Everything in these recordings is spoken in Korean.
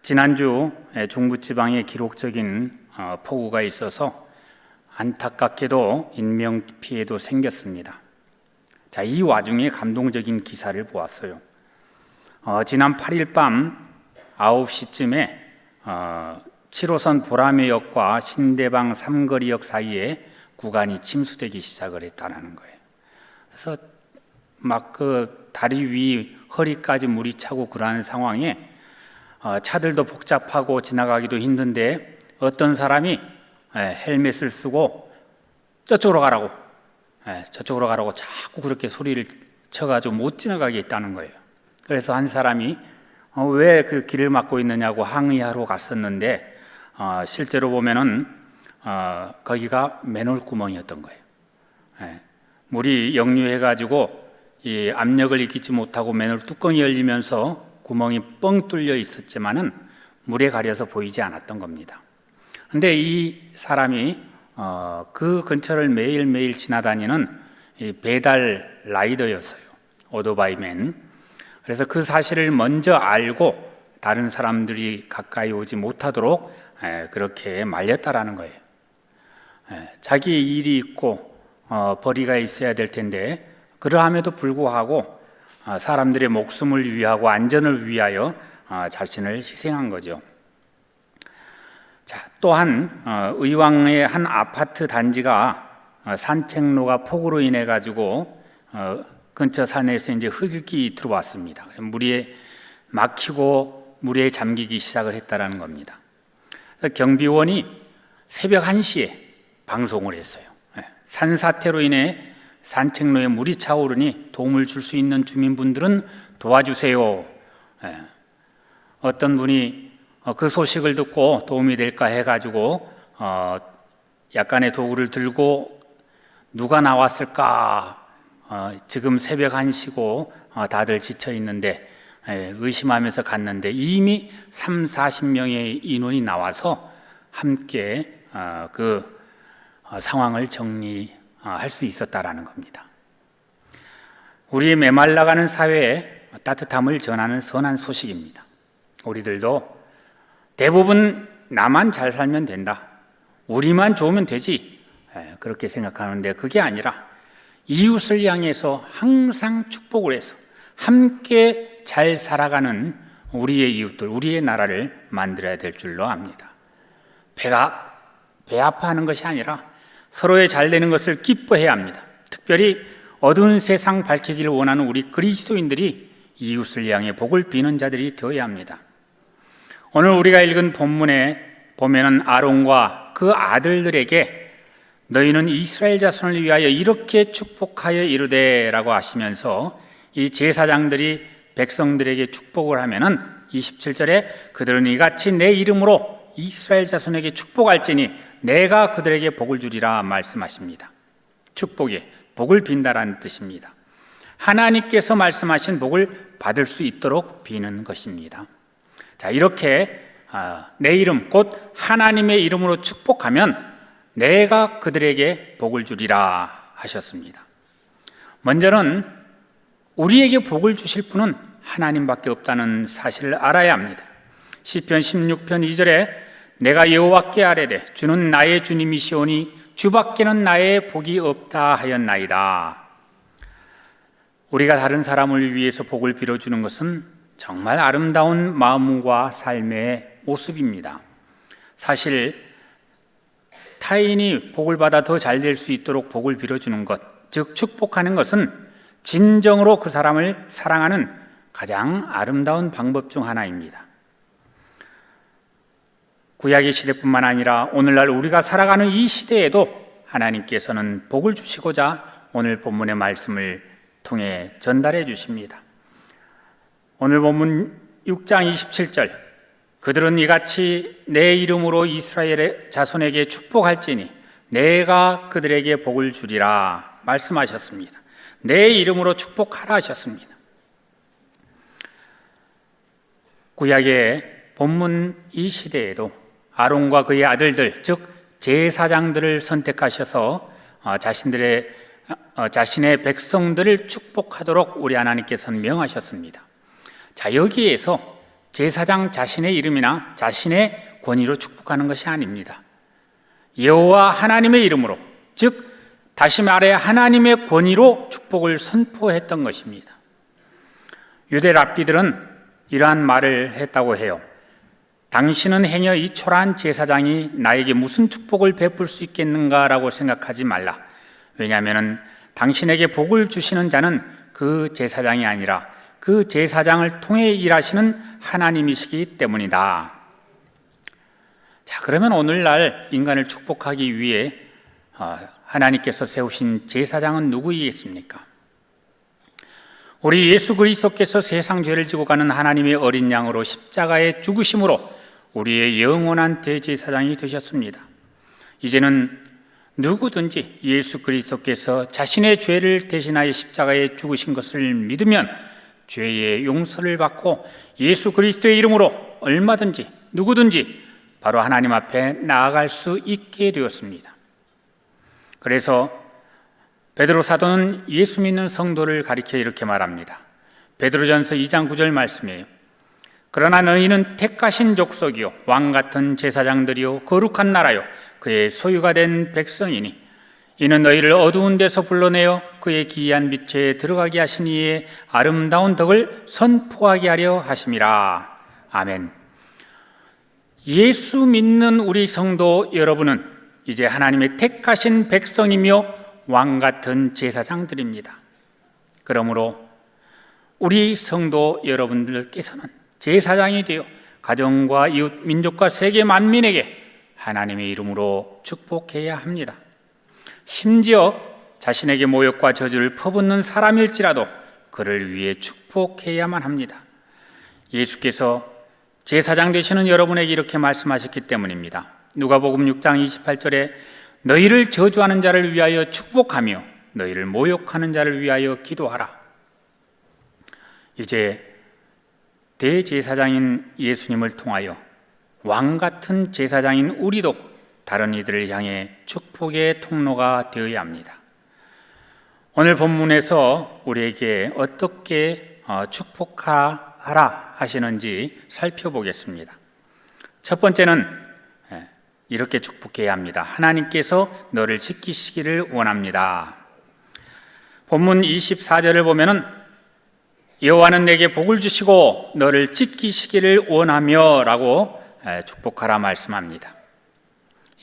지난주 중부지방에 기록적인 폭우가 있어서 안타깝게도 인명피해도 생겼습니다. 이 와중에 감동적인 기사를 보았어요. 지난 8일 밤 9시쯤에 7호선 보라매역과 신대방 삼거리역 사이에 구간이 침수되기 시작을 했다는 거예요. 그래서 막 그 다리 위 허리까지 물이 차고 그러한 상황에 차들도 복잡하고 지나가기도 힘든데 어떤 사람이 헬멧을 쓰고 저쪽으로 가라고 자꾸 그렇게 소리를 쳐가지고 못 지나가게 했다는 거예요. 그래서 한 사람이 왜 그 길을 막고 있느냐고 항의하러 갔었는데 실제로 보면은 거기가 맨홀 구멍이었던 거예요. 물이 역류해가지고 이 압력을 이기지 못하고 맨홀 뚜껑이 열리면서 구멍이 뻥 뚫려 있었지만은 물에 가려서 보이지 않았던 겁니다. 그런데 이 사람이 그 근처를 매일매일 지나다니는 이 배달 라이더였어요. 오토바이맨. 그래서 그 사실을 먼저 알고 다른 사람들이 가까이 오지 못하도록 그렇게 말렸다라는 거예요. 자기 일이 있고 벌이가 있어야 될 텐데 그러함에도 불구하고 사람들의 목숨을 위하고 안전을 위하여 자신을 희생한 거죠. 또한 의왕의 한 아파트 단지가 산책로가 폭우로 인해 가지고 근처 산에서 이제 흙이 들어왔습니다. 물에 막히고 물에 잠기기 시작을 했다라는 겁니다. 경비원이 새벽 1시에 방송을 했어요. 산사태로 인해 산책로에 물이 차오르니 도움을 줄 수 있는 주민분들은 도와주세요. 어떤 분이 그 소식을 듣고 도움이 될까 해가지고 약간의 도구를 들고 누가 나왔을까? 지금 새벽 1시고 다들 지쳐 있는데 의심하면서 갔는데 이미 30-40명의 인원이 나와서 함께 그 상황을 정리할 수 있었다라는 겁니다. 우리 메말라가는 사회에 따뜻함을 전하는 선한 소식입니다. 우리들도 대부분 나만 잘 살면 된다, 우리만 좋으면 되지, 그렇게 생각하는데 그게 아니라 이웃을 향해서 항상 축복을 해서 함께 잘 살아가는 우리의 이웃들, 우리의 나라를 만들어야 될 줄로 압니다. 배 아파하는 것이 아니라 서로의 잘 되는 것을 기뻐해야 합니다. 특별히 어두운 세상 밝히기를 원하는 우리 그리스도인들이 이웃을 향해 복을 비는 자들이 되어야 합니다. 오늘 우리가 읽은 본문에 보면은 아론과 그 아들들에게 너희는 이스라엘 자손을 위하여 이렇게 축복하여 이르되 라고 하시면서 이 제사장들이 백성들에게 축복을 하면은 27절에 그들은 이같이 내 이름으로 이스라엘 자손에게 축복할지니 내가 그들에게 복을 주리라 말씀하십니다. 축복이 복을 빈다라는 뜻입니다. 하나님께서 말씀하신 복을 받을 수 있도록 비는 것입니다. 이렇게 내 이름 곧 하나님의 이름으로 축복하면 내가 그들에게 복을 주리라 하셨습니다. 먼저는 우리에게 복을 주실 분은 하나님밖에 없다는 사실을 알아야 합니다. 시편 16편 2절에 내가 여호와께 아뢰되 주는 나의 주님이시오니 주밖에는 나의 복이 없다 하였나이다. 우리가 다른 사람을 위해서 복을 빌어주는 것은 정말 아름다운 마음과 삶의 모습입니다. 사실 타인이 복을 받아 더 잘 될 수 있도록 복을 빌어주는 것, 즉 축복하는 것은 진정으로 그 사람을 사랑하는 가장 아름다운 방법 중 하나입니다. 구약의 시대뿐만 아니라 오늘날 우리가 살아가는 이 시대에도 하나님께서는 복을 주시고자 오늘 본문의 말씀을 통해 전달해 주십니다. 오늘 본문 6장 27절 그들은 이같이 내 이름으로 이스라엘의 자손에게 축복할지니 내가 그들에게 복을 주리라 말씀하셨습니다. 내 이름으로 축복하라 하셨습니다. 구약의 본문 이 시대에도 아론과 그의 아들들, 즉 제사장들을 선택하셔서 자신의 백성들을 축복하도록 우리 하나님께서는 명하셨습니다. 여기에서 제사장 자신의 이름이나 자신의 권위로 축복하는 것이 아닙니다. 여호와 하나님의 이름으로, 즉 다시 말해 하나님의 권위로 축복을 선포했던 것입니다. 유대 랍비들은 이러한 말을 했다고 해요. 당신은 행여 이 초라한 제사장이 나에게 무슨 축복을 베풀 수 있겠는가라고 생각하지 말라. 왜냐하면 당신에게 복을 주시는 자는 그 제사장이 아니라 그 제사장을 통해 일하시는 하나님이시기 때문이다. 자, 그러면 오늘날 인간을 축복하기 위해 하나님께서 세우신 제사장은 누구이겠습니까? 우리 예수 그리스도께서 세상 죄를 지고 가는 하나님의 어린 양으로 십자가에 죽으심으로 우리의 영원한 대제사장이 되셨습니다. 이제는 누구든지 예수 그리스도께서 자신의 죄를 대신하여 십자가에 죽으신 것을 믿으면 죄의 용서를 받고 예수 그리스도의 이름으로 얼마든지 누구든지 바로 하나님 앞에 나아갈 수 있게 되었습니다. 그래서 베드로 사도는 예수 믿는 성도를 가리켜 이렇게 말합니다. 베드로전서 2장 9절 말씀이에요. 그러나 너희는 택하신 족속이요 왕 같은 제사장들이요 거룩한 나라요 그의 소유가 된 백성이니 이는 너희를 어두운 데서 불러내어 그의 기이한 빛에 들어가게 하신 이의 아름다운 덕을 선포하게 하려 하심이라. 아멘. 예수 믿는 우리 성도 여러분은 이제 하나님의 택하신 백성이며 왕 같은 제사장들입니다. 그러므로 우리 성도 여러분들께서는 제사장이 되어 가정과 이웃, 민족과 세계 만민에게 하나님의 이름으로 축복해야 합니다. 심지어 자신에게 모욕과 저주를 퍼붓는 사람일지라도 그를 위해 축복해야만 합니다. 예수께서 제사장 되시는 여러분에게 이렇게 말씀하셨기 때문입니다. 누가복음 6장 28절에 너희를 저주하는 자를 위하여 축복하며 너희를 모욕하는 자를 위하여 기도하라. 이제 대제사장인 예수님을 통하여 왕 같은 제사장인 우리도 다른 이들을 향해 축복의 통로가 되어야 합니다. 오늘 본문에서 우리에게 어떻게 축복하라 하시는지 살펴보겠습니다. 첫 번째는 이렇게 축복해야 합니다. 하나님께서 너를 지키시기를 원합니다. 본문 24절을 보면은 여호와는 내게 복을 주시고 너를 지키시기를 원하며 라고 축복하라 말씀합니다.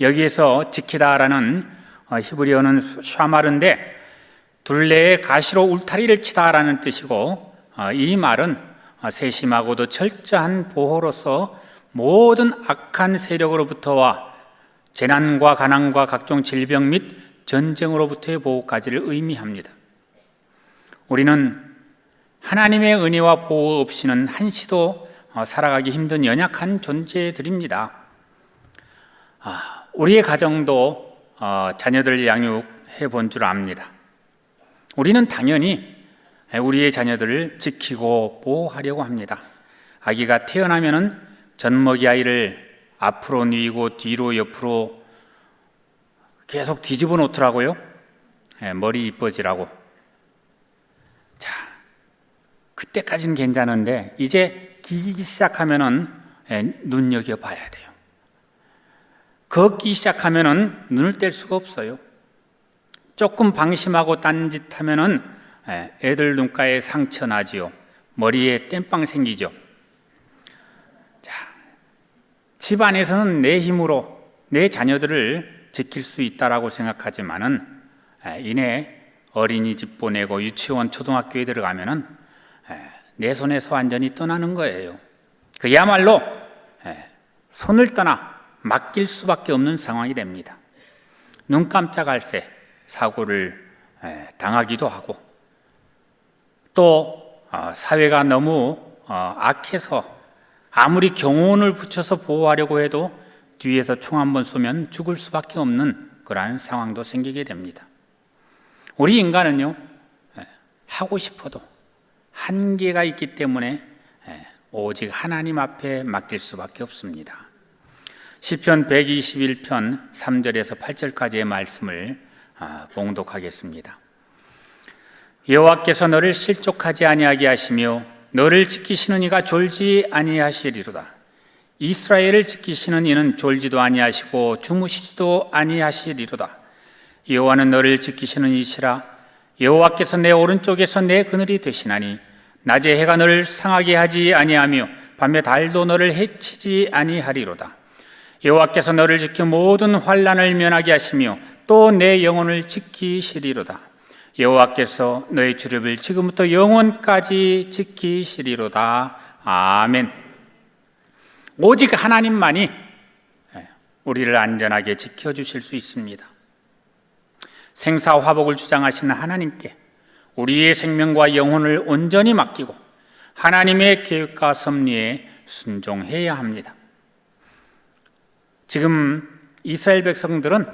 여기에서 지키다라는 히브리어는 샤마르인데 둘레에 가시로 울타리를 치다라는 뜻이고 이 말은 세심하고도 철저한 보호로서 모든 악한 세력으로부터와 재난과 가난과 각종 질병 및 전쟁으로부터의 보호까지를 의미합니다. 우리는 하나님의 은혜와 보호 없이는 한시도 살아가기 힘든 연약한 존재들입니다. 우리의 가정도 자녀들 양육해 본 줄 압니다. 우리는 당연히 우리의 자녀들을 지키고 보호하려고 합니다. 아기가 태어나면은 젖먹이 아이를 앞으로 뉘고 뒤로 옆으로 계속 뒤집어 놓더라고요. 머리 이뻐지라고. 자, 그때까지는 괜찮은데 이제 기기 시작하면은 눈여겨봐야 돼요. 걷기 시작하면은 눈을 뗄 수가 없어요. 조금 방심하고 딴짓하면은 애들 눈가에 상처 나지요. 머리에 땜빵 생기죠. 자, 집안에서는 내 힘으로 내 자녀들을 지킬 수 있다라고 생각하지만은 이내 어린이집 보내고 유치원, 초등학교에 들어가면은 내 손에서 완전히 떠나는 거예요. 그야말로 손을 떠나 맡길 수밖에 없는 상황이 됩니다. 눈 깜짝할 새 사고를 당하기도 하고 또 사회가 너무 악해서 아무리 경호원을 붙여서 보호하려고 해도 뒤에서 총 한 번 쏘면 죽을 수밖에 없는 그러한 상황도 생기게 됩니다. 우리 인간은요, 하고 싶어도 한계가 있기 때문에 오직 하나님 앞에 맡길 수밖에 없습니다. 시편 121편 3절에서 8절까지의 말씀을 봉독하겠습니다. 여호와께서 너를 실족하지 아니하게 하시며 너를 지키시는 이가 졸지 아니하시리로다. 이스라엘을 지키시는 이는 졸지도 아니하시고 주무시지도 아니하시리로다. 여호와는 너를 지키시는 이시라. 여호와께서 내 오른쪽에서 내 그늘이 되시나니 낮에 해가 너를 상하게 하지 아니하며 밤에 달도 너를 해치지 아니하리로다. 여호와께서 너를 지켜 모든 환난을 면하게 하시며 또 내 영혼을 지키시리로다. 여호와께서 너의 주력을 지금부터 영원까지 지키시리로다. 아멘. 오직 하나님만이 우리를 안전하게 지켜주실 수 있습니다. 생사화복을 주장하시는 하나님께 우리의 생명과 영혼을 온전히 맡기고 하나님의 계획과 섭리에 순종해야 합니다. 지금 이스라엘 백성들은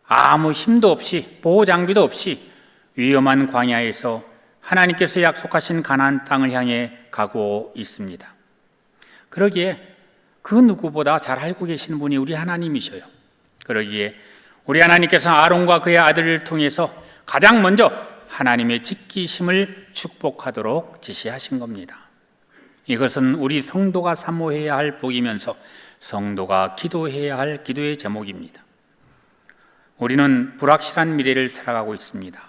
아무 힘도 없이 보호 장비도 없이 위험한 광야에서 하나님께서 약속하신 가나안 땅을 향해 가고 있습니다. 그러기에 그 누구보다 잘 알고 계시는 분이 우리 하나님이셔요. 그러기에 우리 하나님께서 아론과 그의 아들을 통해서 가장 먼저 하나님의 지키심을 축복하도록 지시하신 겁니다. 이것은 우리 성도가 사모해야 할 복이면서 성도가 기도해야 할 기도의 제목입니다. 우리는 불확실한 미래를 살아가고 있습니다.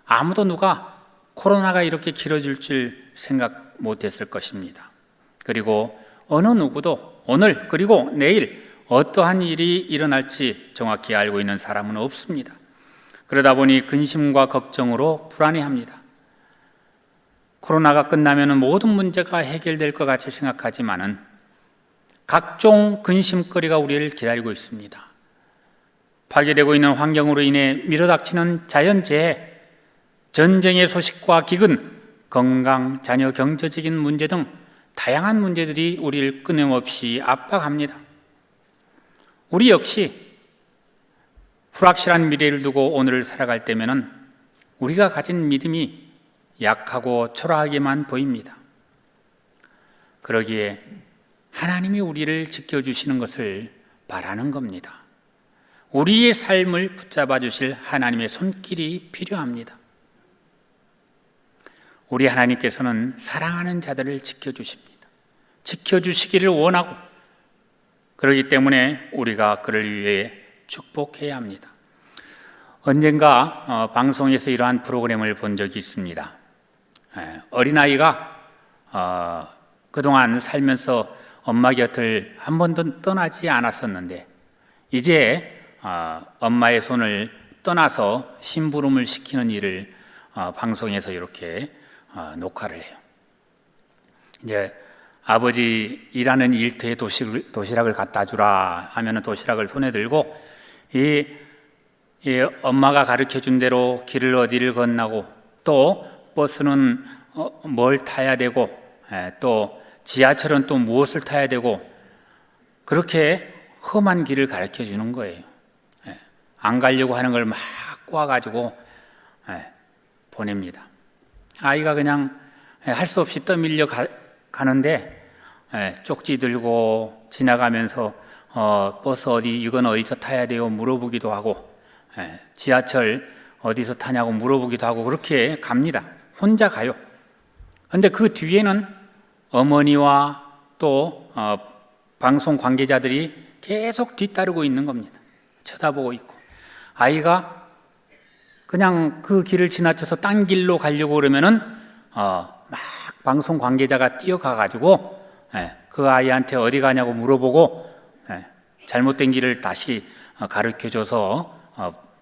아무도 누가 코로나가 이렇게 길어질 줄 생각 못했을 것입니다. 그리고 어느 누구도 오늘 그리고 내일 어떠한 일이 일어날지 정확히 알고 있는 사람은 없습니다. 그러다 보니 근심과 걱정으로 불안해합니다. 코로나가 끝나면 모든 문제가 해결될 것 같이 생각하지만은 각종 근심거리가 우리를 기다리고 있습니다. 파괴되고 있는 환경으로 인해 밀어닥치는 자연재해, 전쟁의 소식과 기근, 건강, 자녀 경제적인 문제 등 다양한 문제들이 우리를 끊임없이 압박합니다. 우리 역시 불확실한 미래를 두고 오늘을 살아갈 때면은 우리가 가진 믿음이 약하고 초라하게만 보입니다. 그러기에 하나님이 우리를 지켜주시는 것을 바라는 겁니다. 우리의 삶을 붙잡아 주실 하나님의 손길이 필요합니다. 우리 하나님께서는 사랑하는 자들을 지켜주십니다. 지켜주시기를 원하고 그렇기 때문에 우리가 그를 위해 축복해야 합니다. 언젠가 방송에서 이러한 프로그램을 본 적이 있습니다. 어린아이가 그동안 살면서 엄마 곁을 한 번도 떠나지 않았었는데 이제 엄마의 손을 떠나서 심부름을 시키는 일을 방송에서 이렇게 녹화를 해요. 이제 아버지 일하는 일터에 도시락을 갖다 주라 하면 도시락을 손에 들고 이 엄마가 가르쳐 준 대로 길을 어디를 건너고 또 버스는 뭘 타야 되고 또 지하철은 또 무엇을 타야 되고 그렇게 험한 길을 가르쳐 주는 거예요. 안 가려고 하는 걸 막 꼬아가지고 보냅니다. 아이가 그냥 할 수 없이 떠밀려 가는데 쪽지 들고 지나가면서 버스 이건 어디서 타야 돼요? 물어보기도 하고 지하철 어디서 타냐고 물어보기도 하고 그렇게 갑니다. 혼자 가요. 그런데 그 뒤에는 어머니와 또 방송 관계자들이 계속 뒤따르고 있는 겁니다. 쳐다보고 있고 아이가 그냥 그 길을 지나쳐서 딴 길로 가려고 그러면은 막 방송 관계자가 뛰어가가지고 그 아이한테 어디 가냐고 물어보고 잘못된 길을 다시 가르쳐줘서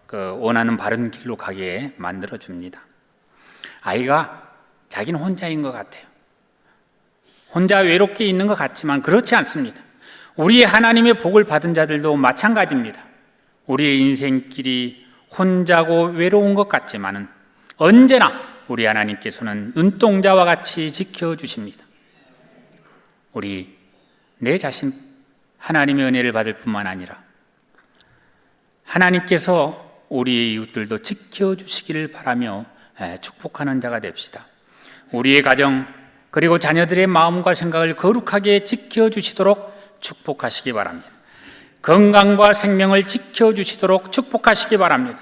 그 원하는 바른 길로 가게 만들어줍니다. 아이가 자기는 혼자인 것 같아요. 혼자 외롭게 있는 것 같지만 그렇지 않습니다. 우리의 하나님의 복을 받은 자들도 마찬가지입니다. 우리의 인생길이 혼자고 외로운 것 같지만은 언제나 우리 하나님께서는 눈동자와 같이 지켜주십니다. 우리 내 자신 하나님의 은혜를 받을 뿐만 아니라 하나님께서 우리의 이웃들도 지켜주시기를 바라며 축복하는 자가 됩시다. 우리의 가정 그리고 자녀들의 마음과 생각을 거룩하게 지켜주시도록 축복하시기 바랍니다. 건강과 생명을 지켜주시도록 축복하시기 바랍니다.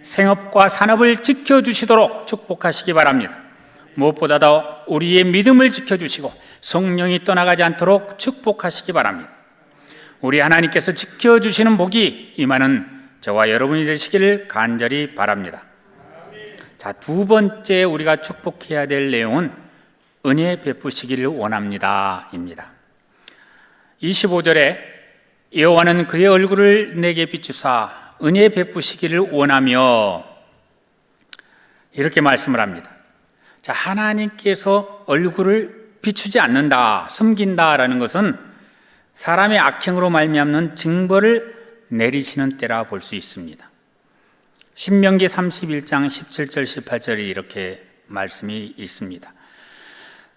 생업과 산업을 지켜주시도록 축복하시기 바랍니다. 무엇보다도 우리의 믿음을 지켜주시고 성령이 떠나가지 않도록 축복하시기 바랍니다. 우리 하나님께서 지켜주시는 복이 임하는 저와 여러분이 되시기를 간절히 바랍니다. 자, 두 번째 우리가 축복해야 될 내용은 은혜 베푸시기를 원합니다 입니다. 25절에 여호와는 그의 얼굴을 내게 비추사 은혜 베푸시기를 원하며 이렇게 말씀을 합니다. 자, 하나님께서 얼굴을 비추지 않는다, 숨긴다라는 것은 사람의 악행으로 말미암는 징벌을 내리시는 때라 볼 수 있습니다. 신명기 31장 17절 18절에 이렇게 말씀이 있습니다.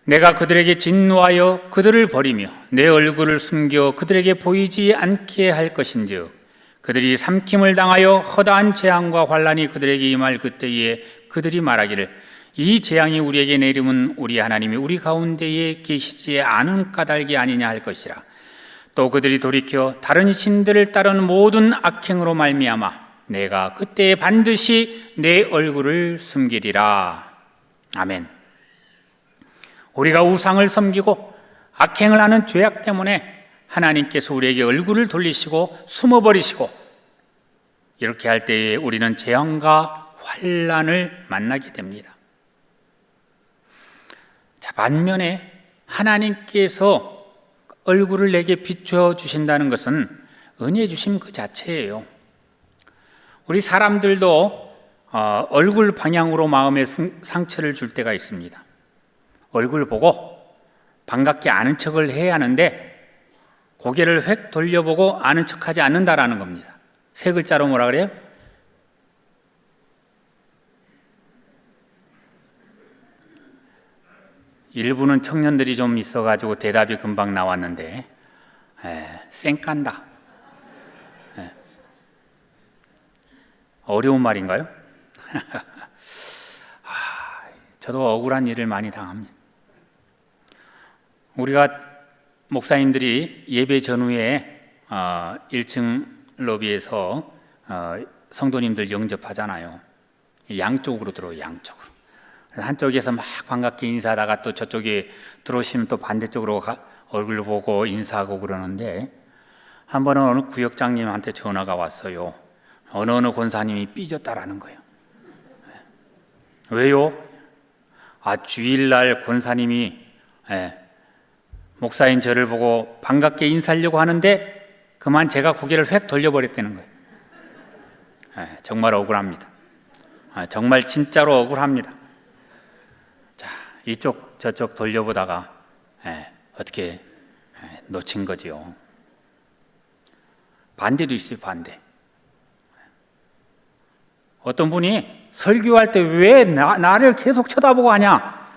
내가 그들에게 진노하여 그들을 버리며 내 얼굴을 숨겨 그들에게 보이지 않게 할 것인즉 그들이 삼킴을 당하여 허다한 재앙과 환난이 그들에게 임할 그때에 그들이 말하기를 이 재앙이 우리에게 내림은 우리 하나님이 우리 가운데에 계시지 않은 까닭이 아니냐 할 것이라. 또 그들이 돌이켜 다른 신들을 따르는 모든 악행으로 말미암아 내가 그때에 반드시 내 얼굴을 숨기리라. 아멘. 우리가 우상을 섬기고 악행을 하는 죄악 때문에 하나님께서 우리에게 얼굴을 돌리시고 숨어버리시고 이렇게 할 때에 우리는 재앙과 환난을 만나게 됩니다. 자, 반면에 하나님께서 얼굴을 내게 비춰 주신다는 것은 은혜 주심 그 자체예요. 우리 사람들도 얼굴 방향으로 마음의 상처를 줄 때가 있습니다. 얼굴 보고 반갑게 아는 척을 해야 하는데 고개를 획 돌려보고 아는 척하지 않는다라는 겁니다. 세 글자로 뭐라 그래요? 일부는 청년들이 좀 있어가지고 대답이 금방 나왔는데 쌩깐다. 어려운 말인가요? 저도 억울한 일을 많이 당합니다. 우리가 목사님들이 예배 전후에 1층 로비에서 성도님들 영접하잖아요. 양쪽으로 들어오요. 양쪽으로. 한쪽에서 막 반갑게 인사하다가 또 저쪽에 들어오시면 또 반대쪽으로 얼굴 보고 인사하고 그러는데 한 번은 어느 구역장님한테 전화가 왔어요. 어느 권사님이 삐졌다라는 거예요. 왜요? 주일날 권사님이 목사인 저를 보고 반갑게 인사하려고 하는데 그만 제가 고개를 획 돌려버렸다는 거예요. 정말 억울합니다. 정말 진짜로 억울합니다. 자, 이쪽 저쪽 돌려보다가 어떻게 놓친 거지요. 반대도 있어요. 반대. 어떤 분이 설교할 때 왜 나를 계속 쳐다보고 하냐?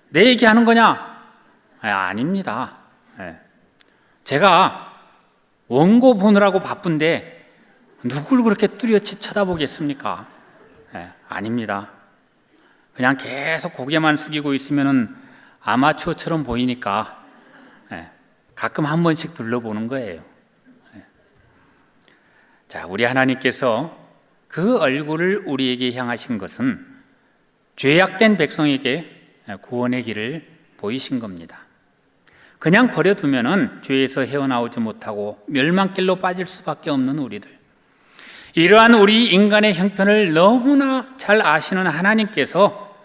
내 얘기하는 거냐? 아닙니다. 제가 원고 보느라고 바쁜데 누굴 그렇게 뚜렷이 쳐다보겠습니까? 아닙니다. 그냥 계속 고개만 숙이고 있으면 아마추어처럼 보이니까 가끔 한 번씩 둘러보는 거예요. 자, 우리 하나님께서 그 얼굴을 우리에게 향하신 것은 죄악된 백성에게 구원의 길을 보이신 겁니다. 그냥 버려두면은 죄에서 헤어나오지 못하고 멸망길로 빠질 수밖에 없는 우리들. 이러한 우리 인간의 형편을 너무나 잘 아시는 하나님께서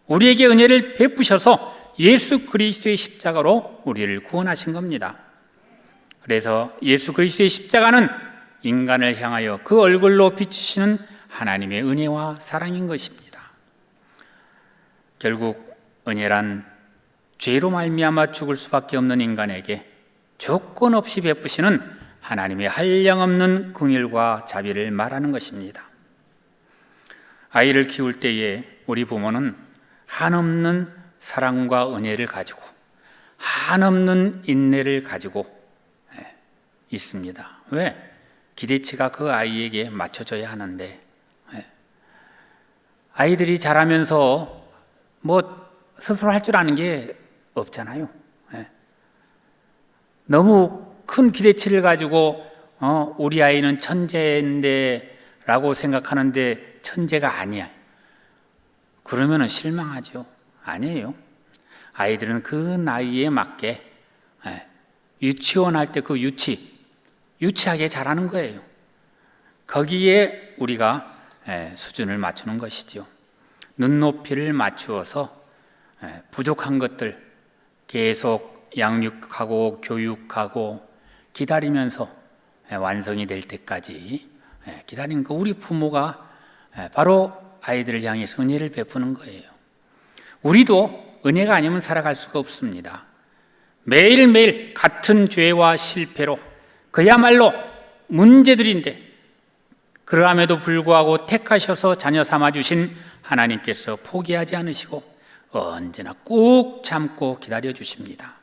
우리에게 은혜를 베푸셔서 예수 그리스도의 십자가로 우리를 구원하신 겁니다. 그래서 예수 그리스도의 십자가는 인간을 향하여 그 얼굴로 비추시는 하나님의 은혜와 사랑인 것입니다. 결국 은혜란 죄로 말미암아 죽을 수밖에 없는 인간에게 조건 없이 베푸시는 하나님의 한량없는 긍휼과 자비를 말하는 것입니다. 아이를 키울 때에 우리 부모는 한없는 사랑과 은혜를 가지고 한없는 인내를 가지고 있습니다. 왜? 기대치가 그 아이에게 맞춰져야 하는데 아이들이 자라면서 뭐 스스로 할 줄 아는 게 없잖아요. 너무 큰 기대치를 가지고 우리 아이는 천재인데 라고 생각하는데 천재가 아니야. 그러면 실망하죠. 아니에요. 아이들은 그 나이에 맞게 유치원 할 때 그 유치하게 자라는 거예요. 거기에 우리가 수준을 맞추는 것이죠. 눈높이를 맞추어서 부족한 것들 계속 양육하고 교육하고 기다리면서 완성이 될 때까지 기다리는 거, 우리 부모가 바로 아이들을 향해서 은혜를 베푸는 거예요. 우리도 은혜가 아니면 살아갈 수가 없습니다. 매일매일 같은 죄와 실패로 그야말로 문제들인데, 그러함에도 불구하고 택하셔서 자녀 삼아주신 하나님께서 포기하지 않으시고 언제나 꾹 참고 기다려주십니다.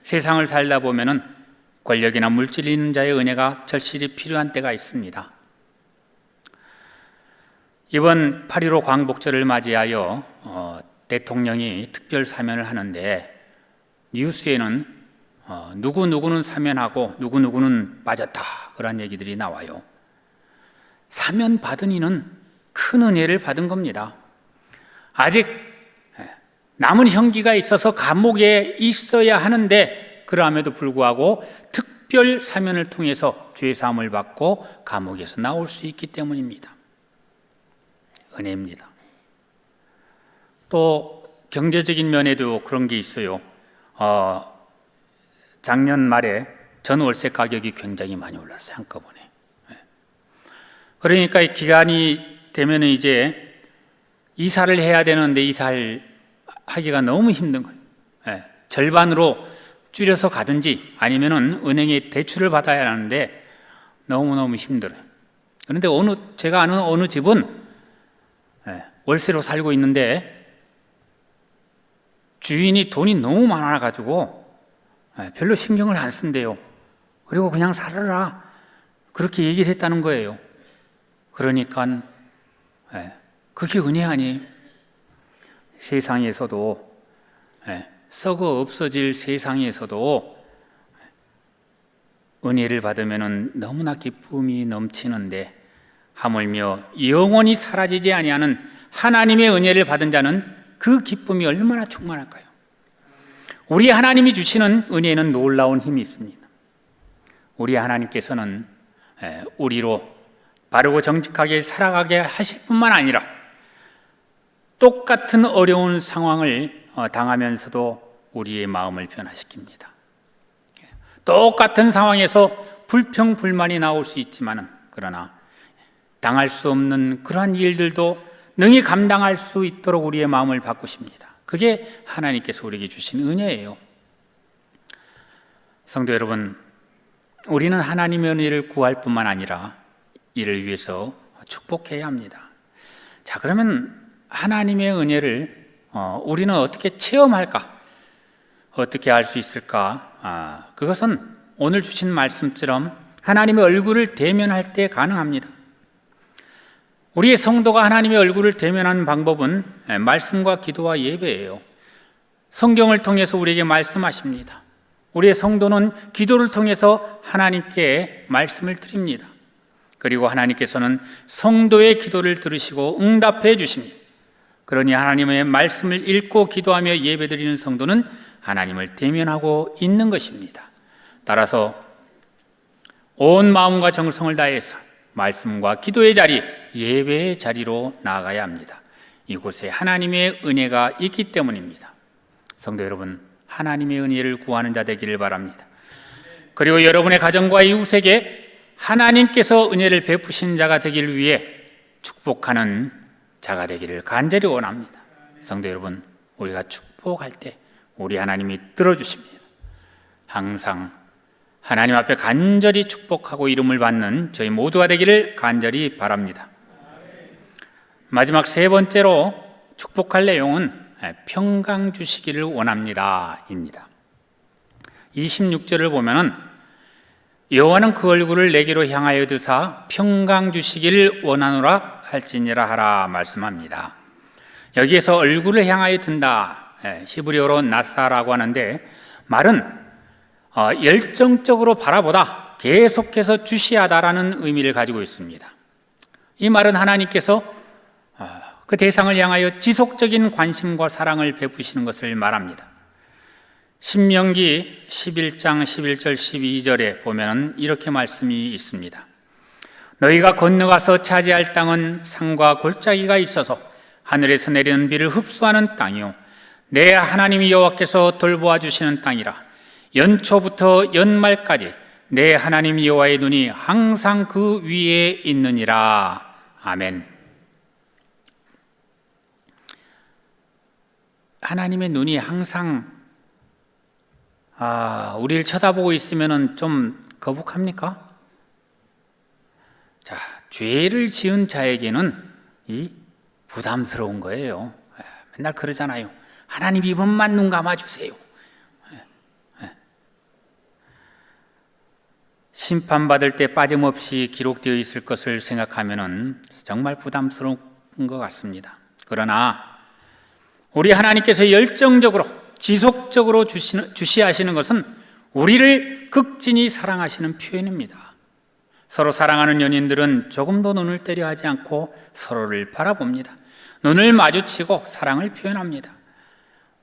세상을 살다 보면은 권력이나 물질이 있는 자의 은혜가 절실히 필요한 때가 있습니다. 이번 8.15 광복절을 맞이하여 대통령이 특별 사면을 하는데, 뉴스에는 누구누구는 사면하고 누구누구는 빠졌다, 그런 얘기들이 나와요. 사면 받은 이는 큰 은혜를 받은 겁니다. 아직 남은 형기가 있어서 감옥에 있어야 하는데, 그럼에도 불구하고 특별 사면을 통해서 죄사함을 받고 감옥에서 나올 수 있기 때문입니다. 은혜입니다. 또 경제적인 면에도 그런 게 있어요. 작년 말에 전월세 가격이 굉장히 많이 올랐어요, 한꺼번에. 그러니까 기간이 되면 이제 이사를 해야 되는데 이사를 하기가 너무 힘든 거예요. 절반으로 줄여서 가든지 아니면은 은행에 대출을 받아야 하는데 너무너무 힘들어요. 그런데 제가 아는 어느 집은 월세로 살고 있는데 주인이 돈이 너무 많아가지고 별로 신경을 안 쓴대요. 그리고 그냥 살아라, 그렇게 얘기를 했다는 거예요. 그러니까 그게 은혜 아니에요? 세상에서도 썩어 없어질 세상에서도 은혜를 받으면 너무나 기쁨이 넘치는데, 하물며 영원히 사라지지 아니하는 하나님의 은혜를 받은 자는 그 기쁨이 얼마나 충만할까요? 우리 하나님이 주시는 은혜에는 놀라운 힘이 있습니다. 우리 하나님께서는 우리로 바르고 정직하게 살아가게 하실 뿐만 아니라 똑같은 어려운 상황을 당하면서도 우리의 마음을 변화시킵니다. 똑같은 상황에서 불평불만이 나올 수 있지만, 그러나 당할 수 없는 그러한 일들도 능히 감당할 수 있도록 우리의 마음을 바꾸십니다. 그게 하나님께서 우리에게 주신 은혜예요. 성도 여러분, 우리는 하나님의 은혜를 구할 뿐만 아니라 이를 위해서 축복해야 합니다. 자, 그러면 하나님의 은혜를 우리는 어떻게 체험할까? 어떻게 알 수 있을까? 그것은 오늘 주신 말씀처럼 하나님의 얼굴을 대면할 때 가능합니다. 우리의 성도가 하나님의 얼굴을 대면하는 방법은 말씀과 기도와 예배예요. 성경을 통해서 우리에게 말씀하십니다. 우리의 성도는 기도를 통해서 하나님께 말씀을 드립니다. 그리고 하나님께서는 성도의 기도를 들으시고 응답해 주십니다. 그러니 하나님의 말씀을 읽고 기도하며 예배드리는 성도는 하나님을 대면하고 있는 것입니다. 따라서 온 마음과 정성을 다해서 말씀과 기도의 자리, 예배의 자리로 나아가야 합니다. 이곳에 하나님의 은혜가 있기 때문입니다. 성도 여러분, 하나님의 은혜를 구하는 자 되기를 바랍니다. 그리고 여러분의 가정과 이웃에게 하나님께서 은혜를 베푸신 자가 되기를 위해 축복하는 자가 되기를 간절히 원합니다. 성도 여러분, 우리가 축복할 때 우리 하나님이 들어주십니다. 항상 하나님 앞에 간절히 축복하고 이름을 받는 저희 모두가 되기를 간절히 바랍니다. 마지막 세 번째로 축복할 내용은 평강 주시기를 원합니다 입니다. 26절을 보면은 여호와는 그 얼굴을 내게로 향하여 드사 평강 주시기를 원하노라 할지니라 하라 말씀합니다. 여기에서 얼굴을 향하여 든다, 히브리어로 나사라고 하는데, 말은 열정적으로 바라보다, 계속해서 주시하다라는 의미를 가지고 있습니다. 이 말은 하나님께서 그 대상을 향하여 지속적인 관심과 사랑을 베푸시는 것을 말합니다. 신명기 11장 11절 12절에 보면 이렇게 말씀이 있습니다. 너희가 건너가서 차지할 땅은 산과 골짜기가 있어서 하늘에서 내리는 비를 흡수하는 땅이요 내 하나님 여호와께서 돌보아 주시는 땅이라. 연초부터 연말까지 내 하나님 여호와의 눈이 항상 그 위에 있느니라. 아멘. 하나님의 눈이 항상 우리를 쳐다보고 있으면 좀 거북합니까? 자, 죄를 지은 자에게는 이 부담스러운 거예요. 맨날 그러잖아요. 하나님 이번만 눈 감아주세요. 심판받을 때 빠짐없이 기록되어 있을 것을 생각하면 정말 부담스러운 것 같습니다. 그러나 우리 하나님께서 열정적으로 지속적으로 주시하시는 것은 우리를 극진히 사랑하시는 표현입니다. 서로 사랑하는 연인들은 조금도 눈을 떼려 하지 않고 서로를 바라봅니다. 눈을 마주치고 사랑을 표현합니다.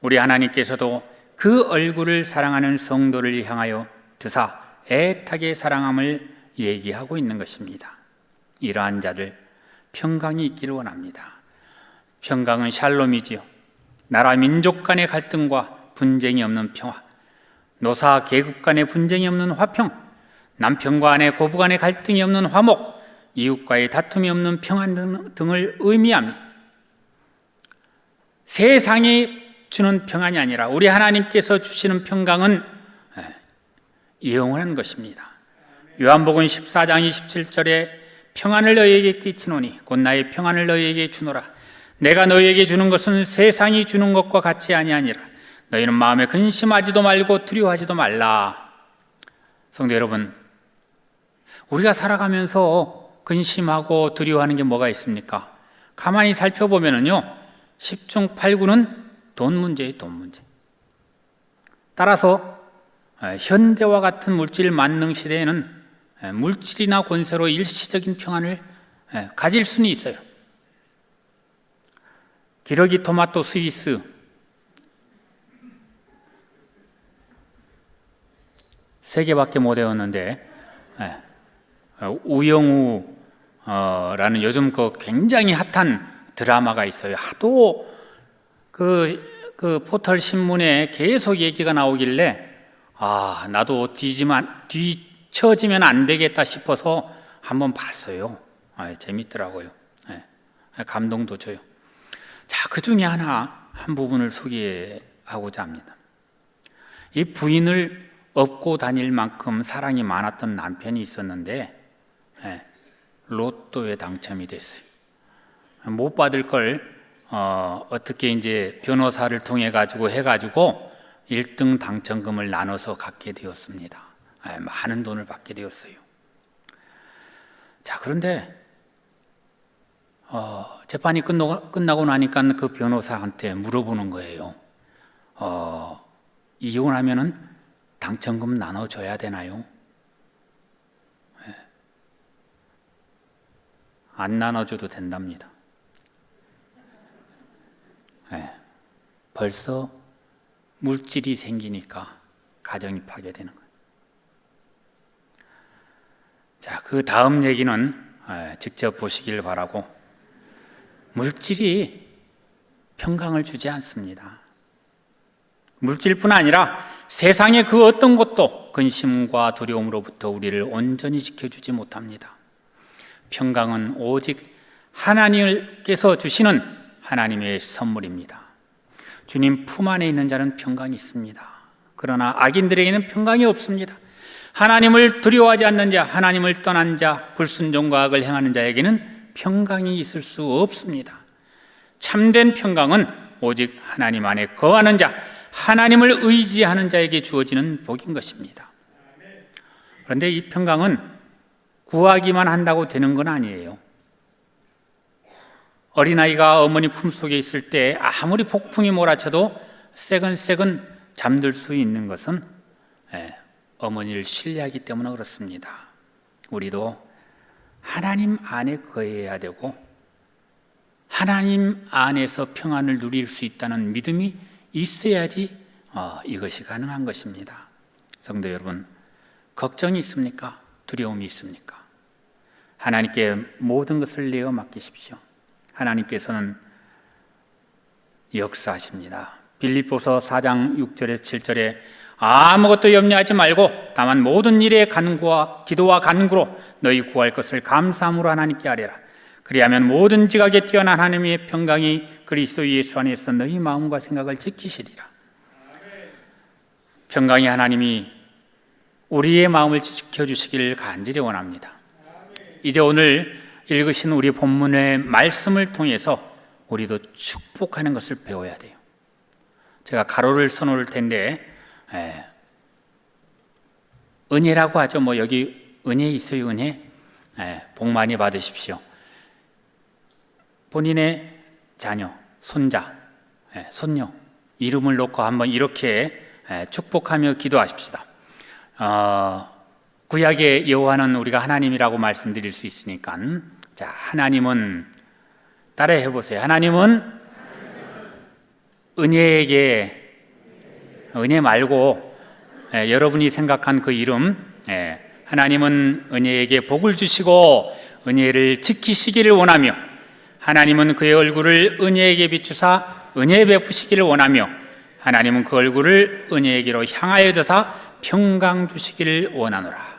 우리 하나님께서도 그 얼굴을 사랑하는 성도를 향하여 드사 애타게 사랑함을 얘기하고 있는 것입니다. 이러한 자들 평강이 있기를 원합니다. 평강은 샬롬이지요. 나라 민족 간의 갈등과 분쟁이 없는 평화, 노사 계급 간의 분쟁이 없는 화평, 남편과 아내, 고부 간의 갈등이 없는 화목, 이웃과의 다툼이 없는 평안 등을 의미합니다. 세상이 주는 평안이 아니라 우리 하나님께서 주시는 평강은 영원한 것입니다. 요한복음 14장 27절에 평안을 너희에게 끼치노니 곧 나의 평안을 너희에게 주노라. 내가 너희에게 주는 것은 세상이 주는 것과 같지 아니하니라. 너희는 마음에 근심하지도 말고 두려워하지도 말라. 성도 여러분, 우리가 살아가면서 근심하고 두려워하는 게 뭐가 있습니까? 가만히 살펴보면요, 10중 8구는 돈 문제예요, 돈 문제. 따라서 현대와 같은 물질 만능 시대에는 물질이나 권세로 일시적인 평안을 가질 수는 있어요. 기러기 토마토 스위스, 세 개밖에 못 외웠는데 우영우라는 요즘 굉장히 핫한 드라마가 있어요. 하도 그 포털 신문에 계속 얘기가 나오길래 나도 뒤처지면 안 되겠다 싶어서 한번 봤어요. 재밌더라고요. 감동도 줘요. 자, 그 중에 한 부분을 소개하고자 합니다. 이 부인을 업고 다닐 만큼 사랑이 많았던 남편이 있었는데 로또에 당첨이 됐어요. 못 받을 걸 어떻게 이제 변호사를 통해 해가지고 1등 당첨금을 나눠서 갖게 되었습니다. 많은 돈을 받게 되었어요. 자, 그런데 재판이 끝나고 나니까 그 변호사한테 물어보는 거예요. 이혼하면은 당첨금 나눠줘야 되나요? 안 나눠줘도 된답니다. 벌써 물질이 생기니까 가정이 파괴되는 거예요. 자, 그 다음 얘기는 직접 보시길 바라고, 물질이 평강을 주지 않습니다. 물질뿐 아니라 세상의 그 어떤 것도 근심과 두려움으로부터 우리를 온전히 지켜주지 못합니다. 평강은 오직 하나님께서 주시는 하나님의 선물입니다. 주님 품 안에 있는 자는 평강이 있습니다. 그러나 악인들에게는 평강이 없습니다. 하나님을 두려워하지 않는 자, 하나님을 떠난 자, 불순종과 악을 행하는 자에게는 평강이 있을 수 없습니다. 참된 평강은 오직 하나님 안에 거하는 자, 하나님을 의지하는 자에게 주어지는 복인 것입니다. 그런데 이 평강은 구하기만 한다고 되는 건 아니에요. 어린아이가 어머니 품속에 있을 때 아무리 폭풍이 몰아쳐도 새근새근 잠들 수 있는 것은 어머니를 신뢰하기 때문에 그렇습니다. 우리도 하나님 안에 거해야 되고 하나님 안에서 평안을 누릴 수 있다는 믿음이 있어야지 이것이 가능한 것입니다. 성도 여러분, 걱정이 있습니까? 두려움이 있습니까? 하나님께 모든 것을 내어 맡기십시오. 하나님께서는 역사하십니다. 빌립보서 4장 6절에서 7절에 아무것도 염려하지 말고 다만 모든 일에 간구와 기도와 간구로 너희 구할 것을 감사함으로 하나님께 아뢰라. 그리하면 모든 지각에 뛰어난 하나님의 평강이 그리스도 예수 안에서 너희 마음과 생각을 지키시리라. 평강의 하나님이 우리의 마음을 지켜주시기를 간절히 원합니다. 이제 오늘 읽으신 우리 본문의 말씀을 통해서 우리도 축복하는 것을 배워야 돼요. 제가 가로를 써놓을 텐데 은혜라고 하죠. 뭐 여기 은혜 있어요. 은혜. 복 많이 받으십시오. 본인의 자녀, 손자, 손녀 이름을 놓고 한번 이렇게 축복하며 기도하십시다. 구약의 여호와는 우리가 하나님이라고 말씀드릴 수 있으니까, 자, 하나님은 따라해 보세요. 하나님은 은혜에게, 은혜 말고 여러분이 생각한 그 이름, 하나님은 은혜에게 복을 주시고 은혜를 지키시기를 원하며, 하나님은 그의 얼굴을 은혜에게 비추사 은혜 베푸시기를 원하며, 하나님은 그 얼굴을 은혜에게로 향하여 드사 평강 주시기를 원하노라.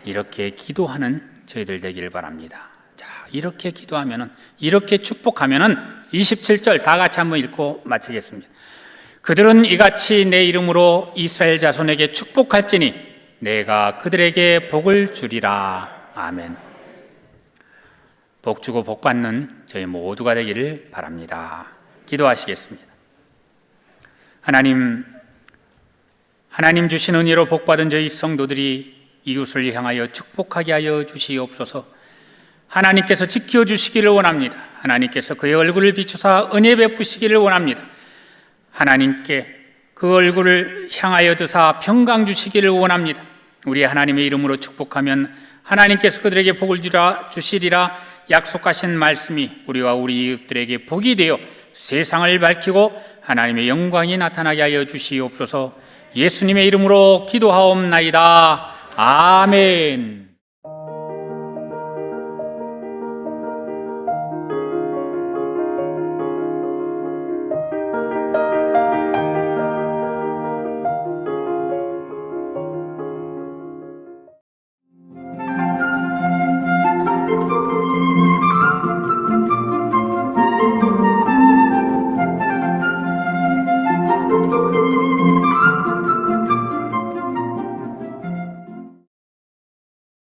이렇게 기도하는 저희들 되기를 바랍니다. 자, 이렇게 기도하면은, 이렇게 축복하면은 27절 다 같이 한번 읽고 마치겠습니다. 그들은 이같이 내 이름으로 이스라엘 자손에게 축복할지니 내가 그들에게 복을 주리라. 아멘. 복 주고 복 받는 저희 모두가 되기를 바랍니다. 기도하시겠습니다. 하나님 주신 은혜로 복 받은 저희 성도들이 이웃을 향하여 축복하게 하여 주시옵소서. 하나님께서 지켜주시기를 원합니다. 하나님께서 그의 얼굴을 비추사 은혜 베푸시기를 원합니다. 하나님께 그 얼굴을 향하여 드사 평강 주시기를 원합니다. 우리 하나님의 이름으로 축복하면 하나님께서 그들에게 복을 주시리라 약속하신 말씀이 우리와 우리 이웃들에게 복이 되어 세상을 밝히고 하나님의 영광이 나타나게 하여 주시옵소서. 예수님의 이름으로 기도하옵나이다. 아멘.